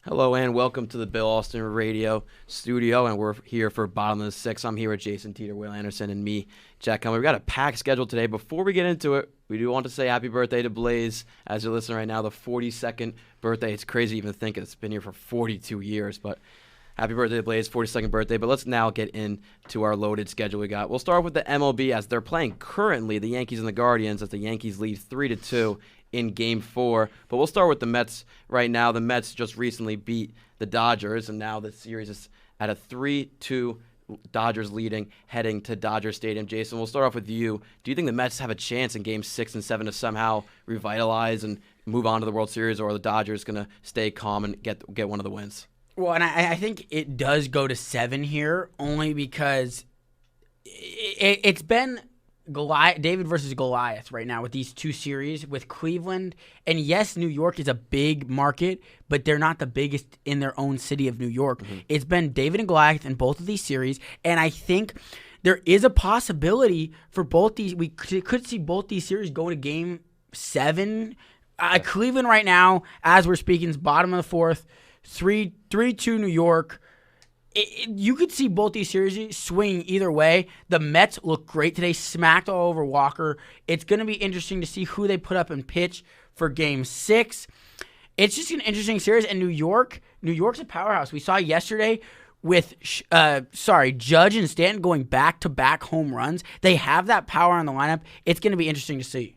Hello and welcome to the Bill Austin Radio Studio, and we're here for Bottom of the Six. I'm here with Jason Teeter, Will Anderson, and me, Jack Helmer. We've got a packed schedule today. Before we get into it, we do want to say happy birthday to Blaze. As you're listening right now, the 42nd birthday. It's crazy even thinking it's been here for 42 years, but happy birthday to Blaze, 42nd birthday. But let's now get into our loaded schedule we got. We'll start with the MLB as they're playing currently the Yankees and the Guardians as the Yankees lead 3-2 in Game 4. But we'll start with the Mets right now. The Mets just recently beat the Dodgers, and now the series is at a 3-2 Dodgers leading, heading to Dodger Stadium. Jason, we'll start off with you. Do you think the Mets have a chance in Game 6 and 7 to somehow revitalize and move on to the World Series, or are the Dodgers going to stay calm and get one of the wins? Well, and I think it does go to 7 here, only because it's been David versus Goliath right now with these two series with Cleveland. And yes, New York is a big market, but they're not the biggest in their own city of New York. Mm-hmm. It's been David and Goliath in both of these series, and I think there is a possibility for both these. We could see both these series go to Game 7. Cleveland right now, as we're speaking, is bottom of the fourth, 3-2 New York. You could see both these series swing either way. The Mets look great today, smacked all over Walker. It's going to be interesting to see who they put up and pitch for Game 6. It's just an interesting series. And New York's a powerhouse. We saw yesterday with Judge and Stanton going back-to-back home runs. They have that power on the lineup. It's going to be interesting to see.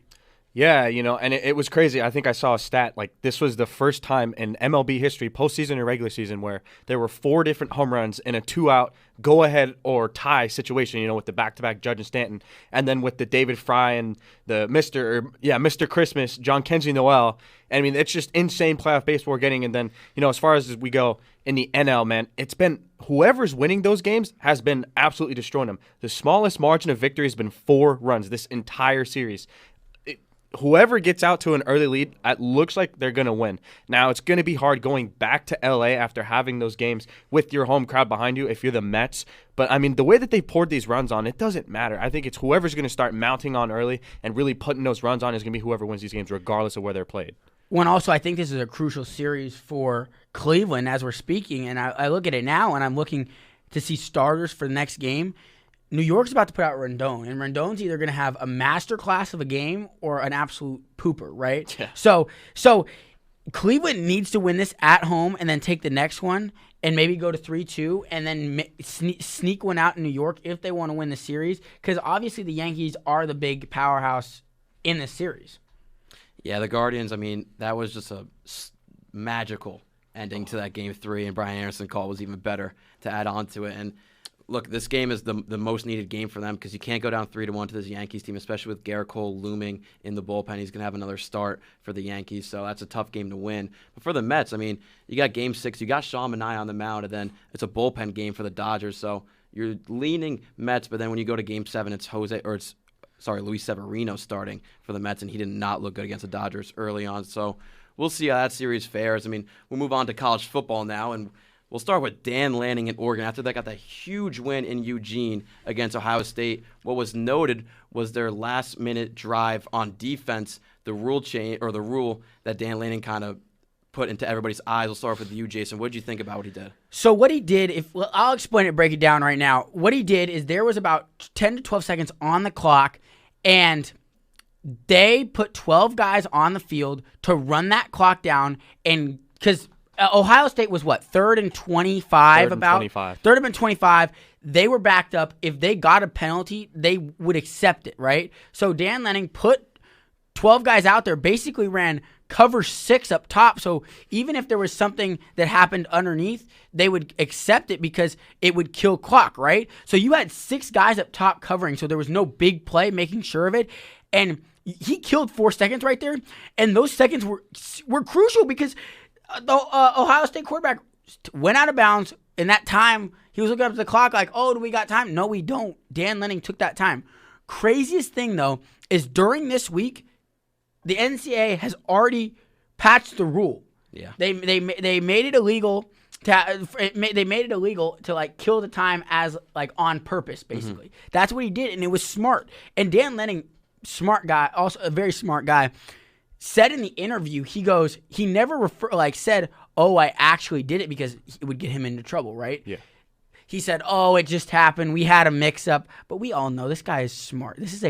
Yeah, and it was crazy. I think I saw a stat, like this was the first time in MLB history, postseason and regular season, where there were 4 different home runs in a 2-out go-ahead or tie situation, with the back-to-back Judge and Stanton. And then with the David Fry and the Mr. Christmas, John Kenzie Noel. I mean, it's just insane playoff baseball we're getting. And then, as far as we go in the NL, man, it's been whoever's winning those games has been absolutely destroying them. The smallest margin of victory has been 4 runs this entire series. Whoever gets out to an early lead, it looks like they're going to win. Now, it's going to be hard going back to L.A. after having those games with your home crowd behind you if you're the Mets. But, I mean, the way that they poured these runs on, it doesn't matter. I think it's whoever's going to start mounting on early and really putting those runs on is going to be whoever wins these games regardless of where they're played. Well, also, I think this is a crucial series for Cleveland as we're speaking. And I look at it now, and I'm looking to see starters for the next game. New York's about to put out Rendon, and Rendon's either going to have a masterclass of a game or an absolute pooper, right? Yeah. So Cleveland needs to win this at home and then take the next one and maybe go to 3-2 and then sneak one out in New York if they want to win the series, because obviously the Yankees are the big powerhouse in this series. Yeah, the Guardians, I mean, that was just a magical ending to that Game 3, and Brian Anderson call was even better to add on to it. And look, this game is the most needed game for them because you can't go down 3-1 to this Yankees team, especially with Garrett Cole looming in the bullpen. He's going to have another start for the Yankees, so that's a tough game to win. But for the Mets, I mean, you got Game 6, you got Sean Manaea on the mound, and then it's a bullpen game for the Dodgers. So you're leaning Mets, but then when you go to Game 7, it's Luis Severino starting for the Mets, and he did not look good against the Dodgers early on. So we'll see how that series fares. I mean, we'll move on to college football now, and we'll start with Dan Lanning in Oregon. After they got that huge win in Eugene against Ohio State, what was noted was their last-minute drive on defense, the rule that Dan Lanning kind of put into everybody's eyes. We'll start with you, Jason. What did you think about what he did? So what he did, I'll explain it, break it down right now. What he did is there was about 10 to 12 seconds on the clock, and they put 12 guys on the field to run that clock down, and because Ohio State was what? Third and 25. Third and 25. They were backed up. If they got a penalty, they would accept it, right? So Dan Lanning put 12 guys out there, basically ran cover 6 up top. So even if there was something that happened underneath, they would accept it because it would kill clock, right? So you had 6 guys up top covering, so there was no big play making sure of it. And he killed 4 seconds right there. And those seconds were crucial because the Ohio State quarterback went out of bounds. In that time, he was looking up at the clock like, oh, do we got time? No, we don't. Dan Lanning took that time. Craziest thing, though, is during this week, the NCAA has already patched the rule. Yeah, they made it illegal to like kill the time as like on purpose, basically. Mm-hmm. That's what he did, and it was smart. And Dan Lanning, smart guy, also a very smart guy, said in the interview, he never said, oh, I actually did it, because it would get him into trouble, right? Yeah. He said, "Oh, it just happened. We had a mix-up." But we all know this guy is smart. This is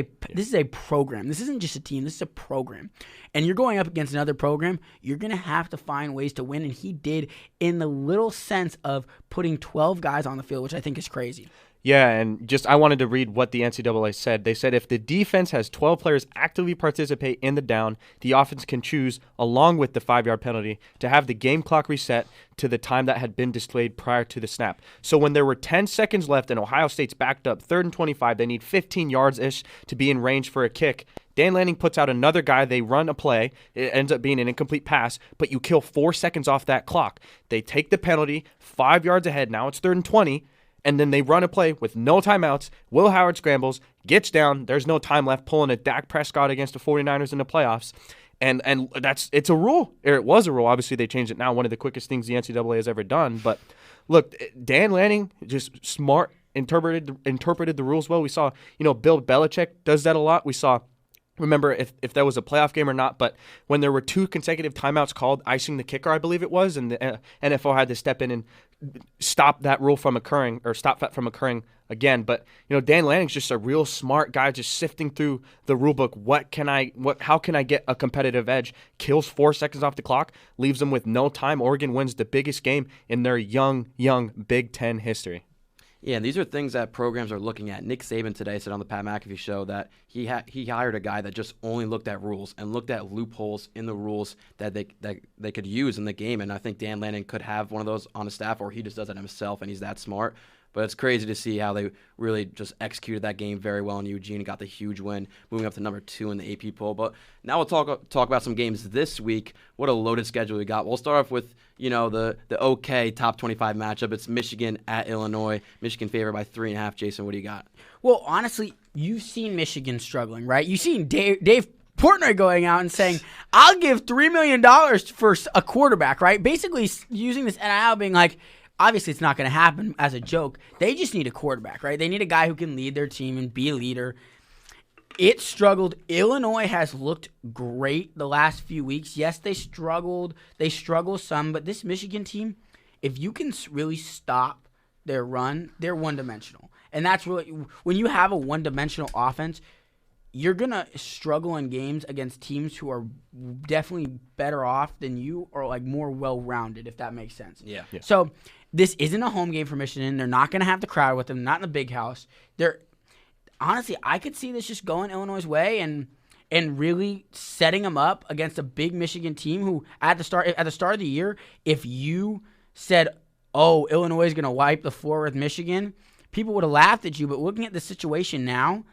a program. This isn't just a team. This is a program. And you're going up against another program. You're going to have to find ways to win. And he did, in the little sense of putting 12 guys on the field, which I think is crazy. Yeah, and just I wanted to read what the NCAA said. They said if the defense has 12 players actively participate in the down, the offense can choose, along with the 5-yard penalty, to have the game clock reset to the time that had been displayed prior to the snap. So when there were 10 seconds left and Ohio State's backed up 3rd and 25, they need 15 yards-ish to be in range for a kick. Dan Lanning puts out another guy. They run a play. It ends up being an incomplete pass, but you kill 4 seconds off that clock. They take the penalty, 5 yards ahead. Now it's 3rd and 20. And then they run a play with no timeouts. Will Howard scrambles, gets down. There's no time left, pulling a Dak Prescott against the 49ers in the playoffs. And it's a rule. Or it was a rule. Obviously, they changed it now. One of the quickest things the NCAA has ever done. But look, Dan Lanning, just smart, interpreted the rules well. We saw, Bill Belichick does that a lot. We saw, remember if there was a playoff game or not, but when there were 2 consecutive timeouts called, icing the kicker, I believe it was, and the NFL had to step in and stop that rule from occurring, or stop that from occurring again. But Dan Lanning's just a real smart guy, just sifting through the rule book. How can I get a competitive edge? Kills 4 seconds off the clock, leaves them with no time. Oregon wins the biggest game in their young Big Ten history. Yeah, these are things that programs are looking at. Nick Saban today said on the Pat McAfee show that he hired a guy that just only looked at rules and looked at loopholes in the rules that they could use in the game. And I think Dan Lanning could have one of those on his staff, or he just does it himself, and he's that smart. But it's crazy to see how they really just executed that game very well in Eugene and got the huge win, moving up to number 2 in the AP poll. But now we'll talk about some games this week. What a loaded schedule we got. We'll start off with the okay top 25 matchup. It's Michigan at Illinois. Michigan favored by 3.5. Jason, what do you got? Well, honestly, you've seen Michigan struggling, right? You've seen Dave Portnoy going out and saying, "I'll give $3 million for a quarterback," right? Basically using this NIL being like, obviously, it's not going to happen as a joke. They just need a quarterback, right? They need a guy who can lead their team and be a leader. It struggled. Illinois has looked great the last few weeks. Yes, they struggled. They struggle some, but this Michigan team, if you can really stop their run, they're one-dimensional. And that's really, when you have a one-dimensional offense, you're going to struggle in games against teams who are definitely better off than you, or like more well-rounded, if that makes sense. Yeah. So this isn't a home game for Michigan. They're not going to have the crowd with them, not in the big house. Honestly, I could see this just going Illinois' way and really setting them up against a big Michigan team who, at the start of the year, if you said, "Oh, Illinois is going to wipe the floor with Michigan," people would have laughed at you. But looking at the situation now,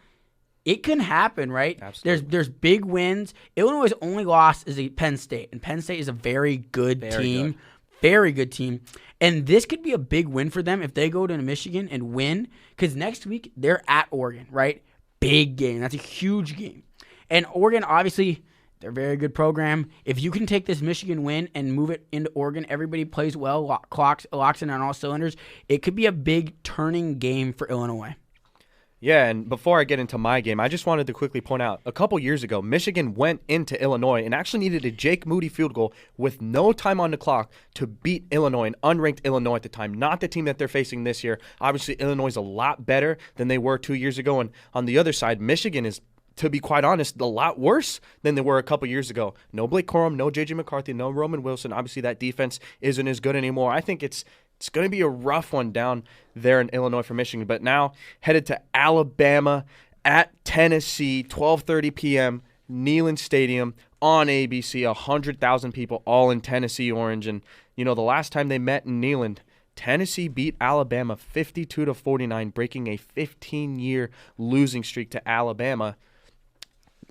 it can happen, right? Absolutely. There's big wins. Illinois' only loss is Penn State, and Penn State is a very good team. Very good team. And this could be a big win for them if they go to Michigan and win, because next week they're at Oregon, right? Big game. That's a huge game. And Oregon, obviously, they're a very good program. If you can take this Michigan win and move it into Oregon, everybody plays well, locks in on all cylinders, it could be a big turning game for Illinois. Yeah, and before I get into my game, I just wanted to quickly point out, a couple years ago, Michigan went into Illinois and actually needed a Jake Moody field goal with no time on the clock to beat Illinois, an unranked Illinois at the time, not the team that they're facing this year. Obviously, Illinois is a lot better than they were 2 years ago, and on the other side, Michigan is, to be quite honest, a lot worse than they were a couple years ago. No Blake Corum, no J.J. McCarthy, no Roman Wilson. Obviously, that defense isn't as good anymore. I think it's going to be a rough one down there in Illinois for Michigan. But now headed to Alabama at Tennessee, 12:30 p.m., Neyland Stadium on ABC, 100,000 people all in Tennessee orange. And, the last time they met in Neyland, Tennessee beat Alabama 52-49, breaking a 15-year losing streak to Alabama.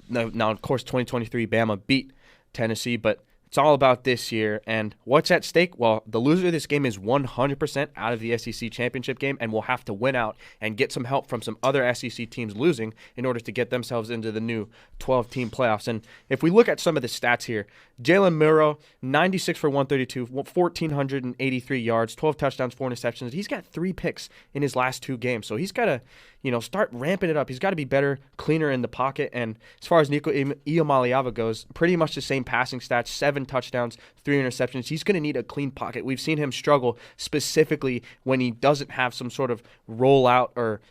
Now, of course, 2023, Bama beat Tennessee, but it's all about this year. And what's at stake? Well, the loser of this game is 100% out of the SEC championship game and will have to win out and get some help from some other SEC teams losing in order to get themselves into the new 12-team playoffs. And if we look at some of the stats here, Jalen Murrow, 96 for 132, 1,483 yards, 12 touchdowns, 4 interceptions. He's got 3 picks in his last 2 games. So he's got to, start ramping it up. He's got to be better, cleaner in the pocket. And as far as Nico Iamaleava goes, pretty much the same passing stats, 7 touchdowns, 3 interceptions. He's going to need a clean pocket. We've seen him struggle specifically when he doesn't have some sort of rollout or,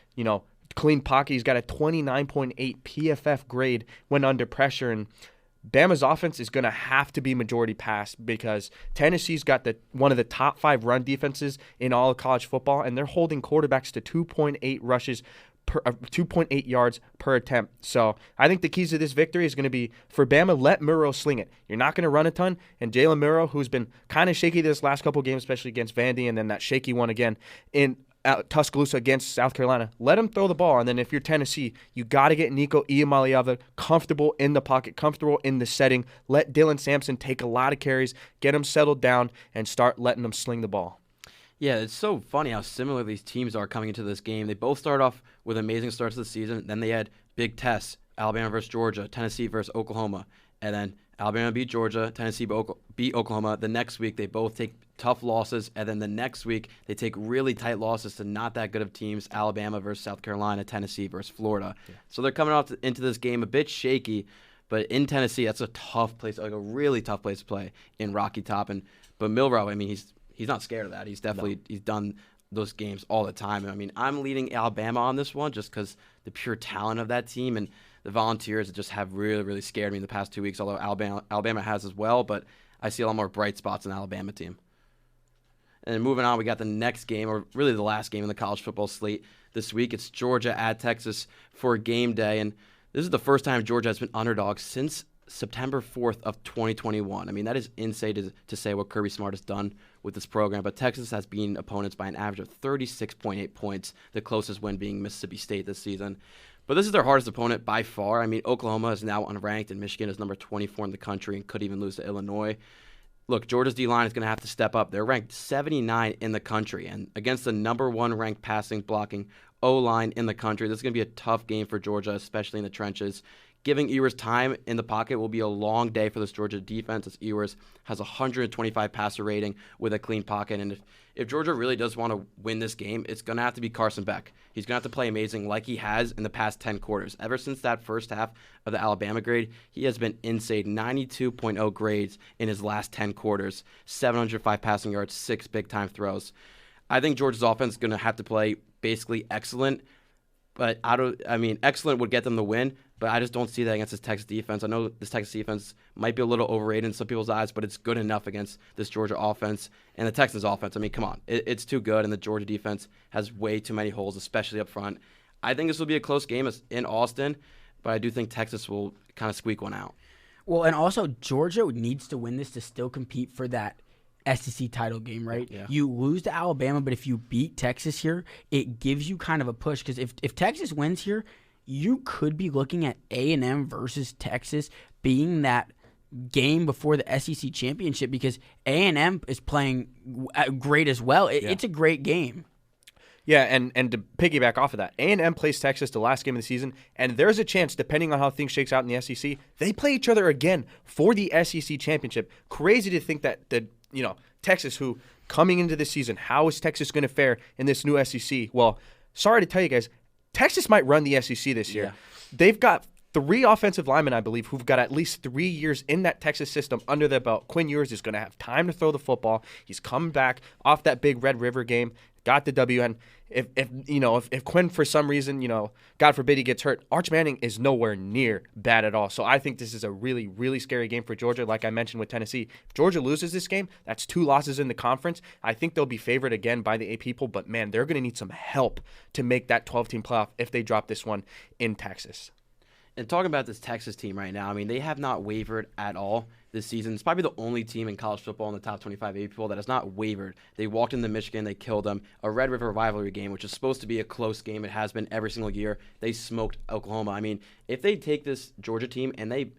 clean pocket. He's got a 29.8 PFF grade when under pressure, and Bama's offense is going to have to be majority pass because Tennessee's got one of the top 5 run defenses in all of college football, and they're holding quarterbacks to 2.8 rushes 2.8 yards per attempt. So I think the keys to this victory is going to be for Bama, let Murrow sling it. You're not going to run a ton, and Jalen Murrow, who's been kind of shaky this last couple games, especially against Vandy, and then that shaky one again in Tuscaloosa against South Carolina. Let him throw the ball, and then if you're Tennessee, you got to get Nico Iamaleava comfortable in the pocket, comfortable in the setting. Let Dylan Sampson take a lot of carries, get him settled down, and start letting him sling the ball. Yeah, it's so funny how similar these teams are coming into this game. They both start off with amazing starts of the season. Then they had big tests, Alabama versus Georgia, Tennessee versus Oklahoma. And then Alabama beat Georgia, Tennessee beat Oklahoma. The next week, they both take tough losses. And then the next week, they take really tight losses to not that good of teams, Alabama versus South Carolina, Tennessee versus Florida. Yeah. So they're coming off into this game a bit shaky. But in Tennessee, that's a tough place, like a really tough place to play in Rocky Top. But Milrow, I mean, he's not scared of that. He's definitely he's done those games all the time. I mean, I'm leading Alabama on this one just because the pure talent of that team and the Volunteers just have really, really scared me in the past 2 weeks, although Alabama has as well. But I see a lot more bright spots in the Alabama team. And then moving on, we got the next game, or really the last game in the college football slate this week. It's Georgia at Texas for game day. And this is the first time Georgia has been underdog since September 4th of 2021. I mean, that is insane to say what Kirby Smart has done with this program, but Texas has beaten opponents by an average of 36.8 points, the closest win being Mississippi State this season. But this is their hardest opponent by far. I mean, Oklahoma is now unranked, and Michigan is number 24 in the country and could even lose to Illinois. Look, Georgia's D-line is going to have to step up. They're ranked 79 in the country, and against the number 1 ranked passing blocking O-line in the country, this is going to be a tough game for Georgia, especially in the trenches. Giving Ewers time in the pocket will be a long day for this Georgia defense, as Ewers has a 125 passer rating with a clean pocket. And if Georgia really does want to win this game, it's going to have to be Carson Beck. He's going to have to play amazing like he has in the past 10 quarters. Ever since that first half of the Alabama grade, he has been insane. 92.0 grades in his last 10 quarters, 705 passing yards, 6 big-time throws. I think Georgia's offense is going to have to play basically excellent. But excellent would get them the win, but I just don't see that against this Texas defense. I know this Texas defense might be a little overrated in some people's eyes, but it's good enough against this Georgia offense and the Texans offense. I mean, come on. It's too good, and the Georgia defense has way too many holes, especially up front. I think this will be a close game in Austin, but I do think Texas will kind of squeak one out. Well, and also Georgia needs to win this to still compete for that SEC title game, right? Yeah. You lose to Alabama, but if you beat Texas here, it gives you kind of a push, because if Texas wins here, you could be looking at A&M versus Texas being that game before the SEC championship, because A&M is playing great as well. It's a great game. Yeah, and to piggyback off of that, A&M plays Texas the last game of the season, and there's a chance, depending on how things shakes out in the SEC, they play each other again for the SEC championship. Crazy to think that Texas, who coming into this season, how is Texas going to fare in this new SEC? Well, sorry to tell you guys, Texas might run the SEC this year. Yeah. They've got 3 offensive linemen, I believe, who've got at least 3 years in that Texas system under their belt. Quinn Ewers is going to have time to throw the football. He's coming back off that big Red River game, got the W. And if Quinn, for some reason, God forbid he gets hurt, Arch Manning is nowhere near bad at all. So I think this is a really, really scary game for Georgia, like I mentioned with Tennessee. If Georgia loses this game, that's 2 losses in the conference. I think they'll be favored again by the 8 people, but man, they're going to need some help to make that 12-team playoff if they drop this one in Texas. And talking about this Texas team right now, I mean, they have not wavered at all this season. It's probably the only team in college football in the top 25 AP poll that has not wavered. They walked into Michigan, they killed them. A Red River rivalry game, which is supposed to be a close game. It has been every single year. They smoked Oklahoma. I mean, if they take this Georgia team and they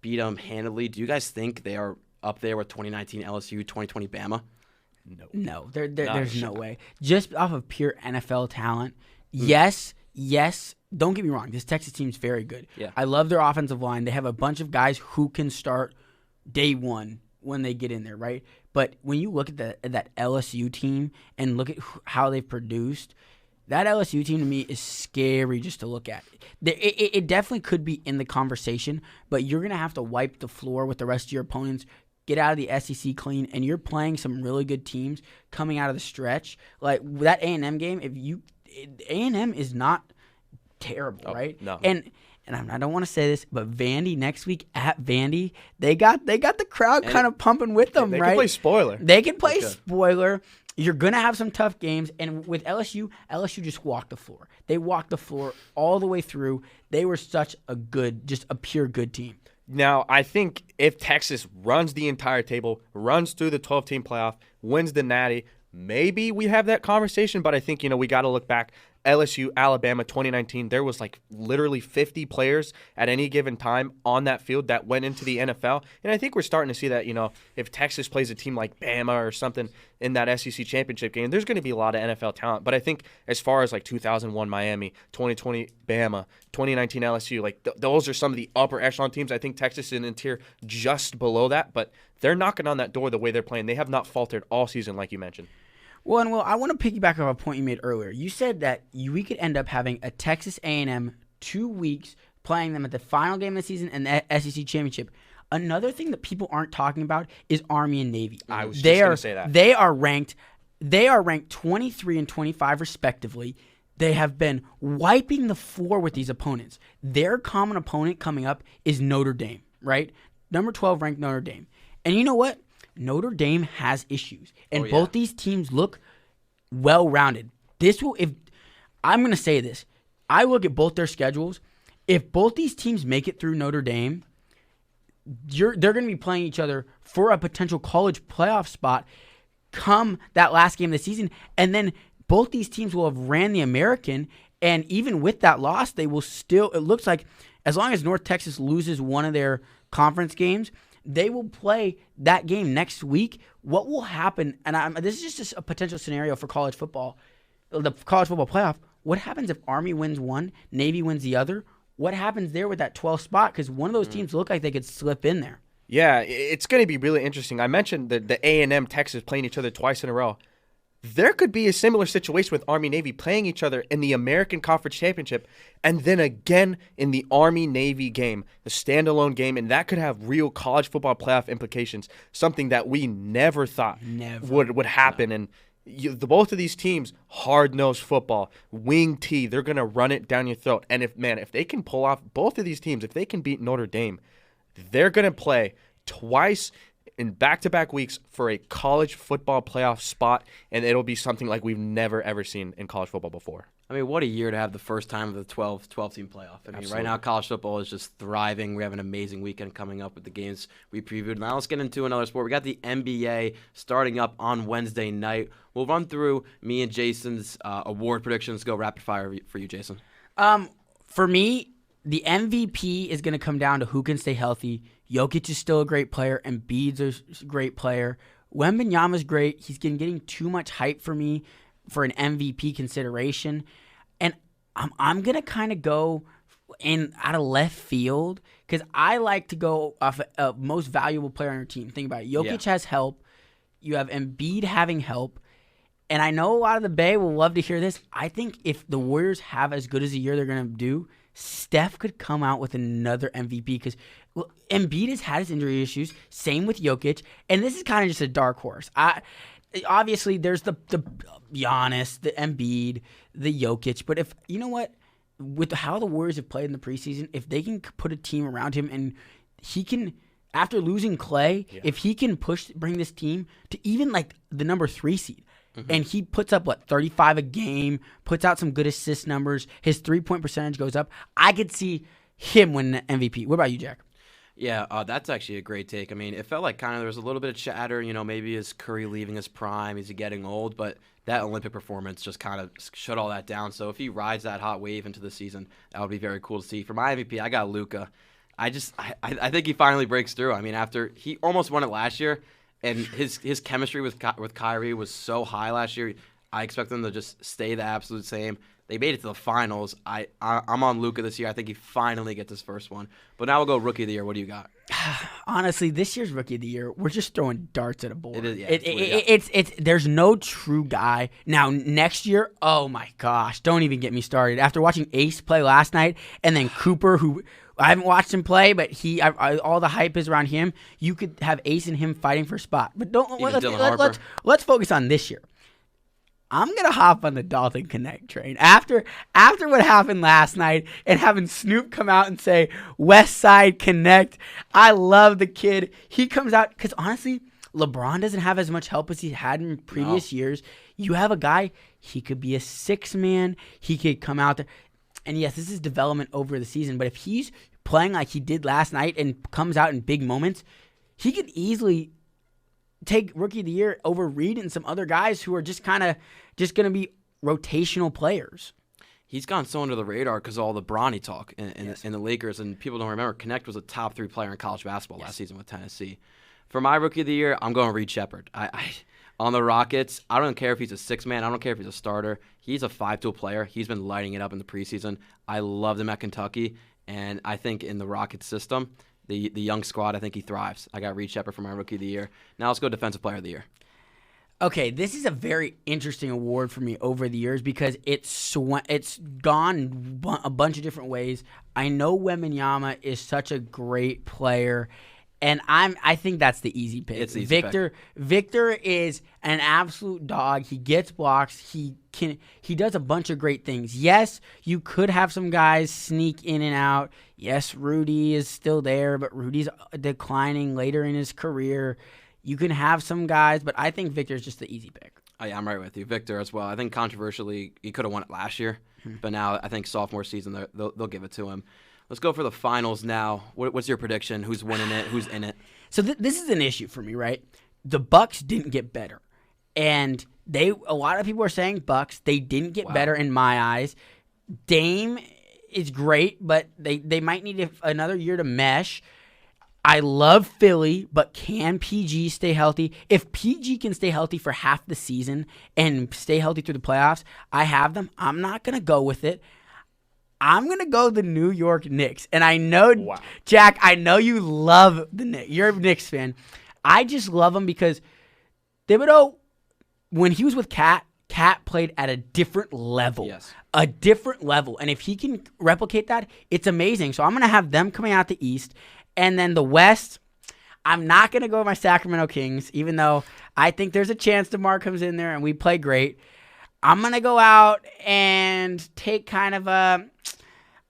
beat them handily, do you guys think they are up there with 2019 LSU, 2020 Bama? No, there's no way. Just off of pure NFL talent, yes. Don't get me wrong. This Texas team is very good. Yeah. I love their offensive line. They have a bunch of guys who can start day one when they get in there, right? But when you look at that LSU team and look at how they've produced, that LSU team to me is scary just to look at. It definitely could be in the conversation, but you're going to have to wipe the floor with the rest of your opponents, get out of the SEC clean, and you're playing some really good teams coming out of the stretch. Like that A&M game, A&M is not terrible, right? No. And I don't want to say this, but Vandy next week at Vandy, they got the crowd kind of pumping with them, They right? can play spoiler. They can play spoiler. You're going to have some tough games. And with LSU just walked the floor. They walked the floor all the way through. They were such just a pure good team. Now, I think if Texas runs the entire table, runs through the 12-team playoff, wins the Natty, maybe we have that conversation. But I think, we got to look back. LSU, Alabama, 2019, there was like literally 50 players at any given time on that field that went into the NFL. And I think we're starting to see that, if Texas plays a team like Bama or something in that SEC championship game, there's going to be a lot of NFL talent. But I think as far as like 2001 Miami, 2020 Bama, 2019 LSU, like those are some of the upper echelon teams. I think Texas is in a tier just below that, but they're knocking on that door the way they're playing. They have not faltered all season, like you mentioned. Well, I want to piggyback on a point you made earlier. You said that we could end up having a Texas A&M 2 weeks playing them at the final game of the season and the SEC championship. Another thing that people aren't talking about is Army and Navy. I was just going to say that. They are ranked 23 and 25 respectively. They have been wiping the floor with these opponents. Their common opponent coming up is Notre Dame, right? Number 12 ranked Notre Dame. And you know what? Notre Dame has issues, and both these teams look well-rounded. I'm going to say this, I look at both their schedules. If both these teams make it through Notre Dame, they're going to be playing each other for a potential college playoff spot come that last game of the season, and then both these teams will have ran the American, and even with that loss, they will still. It looks like as long as North Texas loses one of their conference games, they will play that game next week. What will happen, and this is just a potential scenario for college football, the college football playoff. What happens if Army wins one, Navy wins the other? What happens there with that 12th spot? Because one of those teams look like they could slip in there. Yeah, it's going to be really interesting. I mentioned the A&M Texas playing each other twice in a row. There could be a similar situation with Army-Navy playing each other in the American Conference Championship and then again in the Army-Navy game, the standalone game, and that could have real college football playoff implications, something that we never thought would happen. And both of these teams, hard-nosed football, wing T, they're going to run it down your throat. And if they can pull off both of these teams, if they can beat Notre Dame, they're going to play twice in back-to-back weeks for a college football playoff spot, and it'll be something like we've never, ever seen in college football before. I mean, what a year to have the first time of the 12-team playoff. I mean, right now college football is just thriving. We have an amazing weekend coming up with the games we previewed. Now let's get into another sport. We got the NBA starting up on Wednesday night. We'll run through me and Jason's award predictions. Go rapid fire for you, Jason. For me, the MVP is going to come down to who can stay healthy. Jokic is still a great player, and Embiid's a great player. Wembanyama's great. He's getting too much hype for me for an MVP consideration. And I'm going to kind of go out of left field because I like to go off a most valuable player on your team. Think about it. Jokic has help. You have Embiid having help. And I know a lot of the Bay will love to hear this. I think if the Warriors have as good as a year they're going to do, Steph could come out with another MVP because Embiid has had his injury issues. Same with Jokic. And this is kind of just a dark horse. Obviously, there's the Giannis, the Embiid, the Jokic. But if, you know what, with how the Warriors have played in the preseason, if they can put a team around him and he can, after losing Clay, if he can bring this team to even like the number 3 seed, and he puts up, 35 a game, puts out some good assist numbers, his three-point percentage goes up, I could see him win the MVP. What about you, Jack? Yeah, that's actually a great take. I mean, it felt like kind of there was a little bit of chatter, maybe is Curry leaving his prime, is he getting old? But that Olympic performance just kind of shut all that down. So if he rides that hot wave into the season, that would be very cool to see. For my MVP, I got Luka. I think he finally breaks through. I mean, after he almost won it last year, and his chemistry with Kyrie was so high last year, I expect them to just stay the absolute same. They made it to the finals. I'm on Luka this year. I think he finally gets his first one. But now we'll go Rookie of the Year. What do you got? Honestly, this year's Rookie of the Year, we're just throwing darts at a board. It is, yeah, It's there's no true guy. Now, next year, oh my gosh, don't even get me started. After watching Ace play last night, and then Cooper, who I haven't watched him play, but all the hype is around him. You could have Ace and him fighting for a spot. But let's focus on this year. I'm going to hop on the Dalton Connect train. After what happened last night and having Snoop come out and say, West Side Connect, I love the kid. He comes out because, honestly, LeBron doesn't have as much help as he had in previous years. You have a guy, he could be a six-man. He could come out there. And, yes, this is development over the season. But if he's playing like he did last night and comes out in big moments, he could easily take Rookie of the Year over Reed and some other guys who are just going to be rotational players. He's gone so under the radar because of all the Bronny talk in the Lakers, and people don't remember. Connect was a top 3 player in college basketball last season with Tennessee. For my Rookie of the Year, I'm going Reed Shepherd. On the Rockets, I don't care if he's a six-man. I don't care if he's a starter. He's a 5-tool player. He's been lighting it up in the preseason. I loved him at Kentucky, and I think in the Rockets system, the young squad, I think he thrives. I got Reed Shepherd for my Rookie of the Year. Now let's go Defensive Player of the Year. Okay, this is a very interesting award for me over the years because it's gone a bunch of different ways. I know Wembanyama is such a great player, and I think that's the easy pick. It's the easy Victor. pick. Victor is an absolute dog. He gets blocks. He does a bunch of great things. Yes, you could have some guys sneak in and out. Yes, Rudy is still there, but Rudy's declining later in his career. You can have some guys, but I think Victor's just the easy pick. Oh, yeah, I'm right with you. Victor as well. I think controversially, he could have won it last year, but now I think sophomore season, they'll give it to him. Let's go for the finals now. What's your prediction? Who's winning it? Who's in it? So this is an issue for me, right? The Bucks didn't get better, and a lot of people are saying Bucks. They didn't get better in my eyes. Dame is great, but they might need another year to mesh. I love Philly, but can PG stay healthy? If PG can stay healthy for half the season and stay healthy through the playoffs, I have them. I'm not going to go with it. I'm going to go the New York Knicks. And I know, Jack, I know you love the Knicks. You're a Knicks fan. I just love them because Thibodeau, when he was with Cat played at a different level. Yes. A different level. And if he can replicate that, it's amazing. So I'm going to have them coming out the East. And then the West, I'm not going to go with my Sacramento Kings, even though I think there's a chance DeMar comes in there and we play great. I'm going to go out and take kind of I'm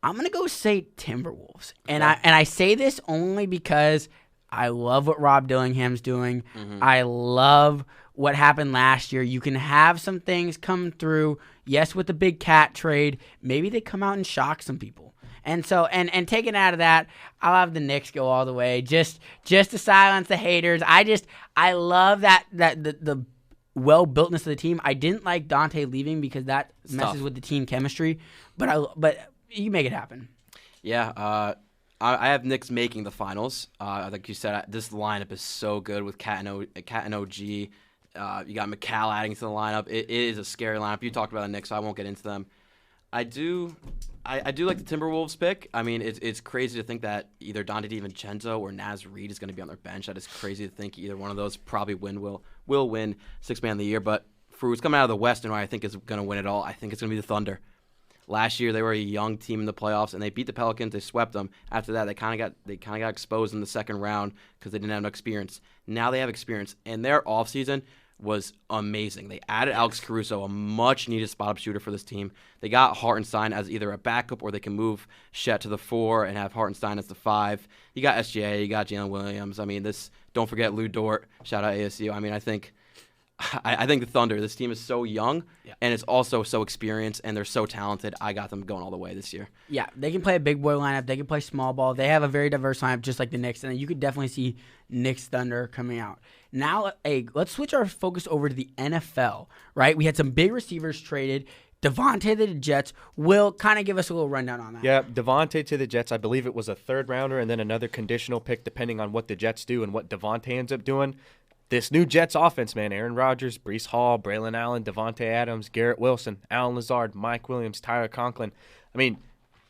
going to go say Timberwolves. And I say this only because I love what Rob Dillingham's doing. Mm-hmm. I love what happened last year. You can have some things come through. Yes, with the big Cat trade, maybe they come out and shock some people. And so, and taking out of that, I'll have the Knicks go all the way, just to silence the haters. I love that the well-builtness of the team. I didn't like Dante leaving because that messes with the team chemistry, but you make it happen. Yeah, I have Knicks making the finals. Like you said, this lineup is so good with Cat and OG. You got McCall adding to the lineup. It is a scary lineup. You talked about the Knicks, so I won't get into them. I do like the Timberwolves pick. I mean, it's crazy to think that either Donte DiVincenzo or Naz Reid is going to be on their bench. That is crazy to think either one of those probably will win Sixth Man of the Year. But for who's coming out of the West and who I think is going to win it all, I think it's going to be the Thunder. Last year they were a young team in the playoffs and they beat the Pelicans. They swept them. After that, they kind of got exposed in the second round because they didn't have no experience. Now they have experience, and their offseason was amazing. They added Alex Caruso, a much-needed spot-up shooter for this team. They got Hartenstein as either a backup or they can move Chet to the 4 and have Hartenstein as the 5. You got SGA, you got Jalen Williams. I mean, don't forget Lou Dort. Shout out ASU. I mean, I think the Thunder, this team is so young, and it's also so experienced, and they're so talented. I got them going all the way this year. Yeah, they can play a big boy lineup. They can play small ball. They have a very diverse lineup, just like the Knicks, and you could definitely see Knicks Thunder coming out. Now, let's switch our focus over to the NFL, right? We had some big receivers traded. Devontae to the Jets will kind of give us a little rundown on that. Yeah, Devontae to the Jets. I believe it was a third rounder and then another conditional pick depending on what the Jets do and what Devontae ends up doing. This new Jets offense, man, Aaron Rodgers, Breece Hall, Braylon Allen, Devontae Adams, Garrett Wilson, Allen Lazard, Mike Williams, Tyler Conklin. I mean,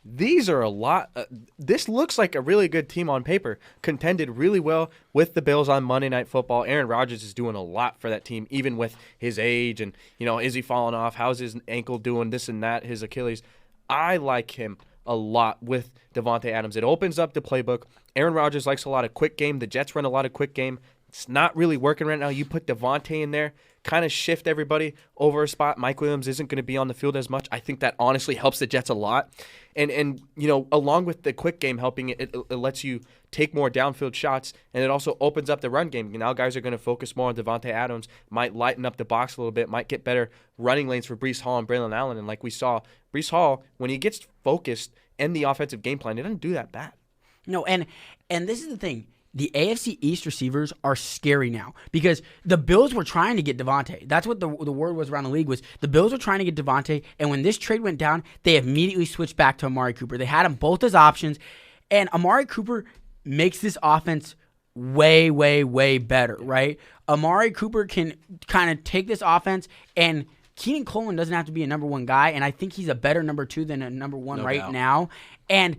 these are a lot. This looks like a really good team on paper. Contended really well with the Bills on Monday Night Football. Aaron Rodgers is doing a lot for that team, even with his age and, is he falling off? How's his ankle doing? This and that, his Achilles. I like him a lot with Davante Adams. It opens up the playbook. Aaron Rodgers likes a lot of quick game. The Jets run a lot of quick game. It's not really working right now. You put Davante in there, kind of shift everybody over a spot. Mike Williams isn't going to be on the field as much. I think that honestly helps the Jets a lot. And along with the quick game helping, it lets you take more downfield shots, and it also opens up the run game. Now guys are going to focus more on Davante Adams, might lighten up the box a little bit, might get better running lanes for Breece Hall and Braylon Allen. And like we saw, Breece Hall, when he gets focused in the offensive game plan, he doesn't do that bad. No, and this is the thing. The AFC East receivers are scary now because the Bills were trying to get Davante. That's what the word was around the league was the Bills were trying to get Davante, and when this trade went down, they immediately switched back to Amari Cooper. They had them both as options, and Amari Cooper makes this offense way, way, way better, right? Amari Cooper can kind of take this offense, and Keenan Coleman doesn't have to be a number one guy, and I think he's a better number two than a number one No right doubt. now. And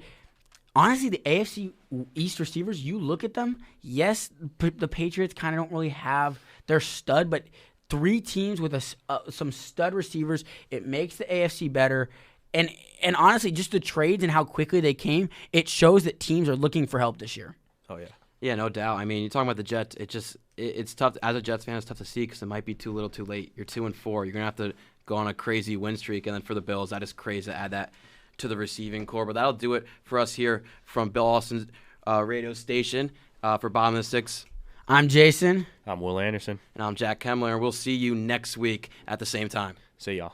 honestly, the AFC East receivers, you look at them, yes, the Patriots kind of don't really have their stud, but three teams with some stud receivers, it makes the AFC better. And honestly, just the trades and how quickly they came, it shows that teams are looking for help this year. Oh, yeah. Yeah, no doubt. I mean, you're talking about the Jets. It's tough as a Jets fan. It's tough to see because it might be too little, too late. You're 2-4. You're gonna have to go on a crazy win streak, and then for the Bills, that is crazy to add that to the receiving core. But that'll do it for us here from Bill Austin's radio station for Bottom of the Six. I'm Jason. I'm Will Anderson. And I'm Jack Kemmler, and we'll see you next week at the same time. See y'all.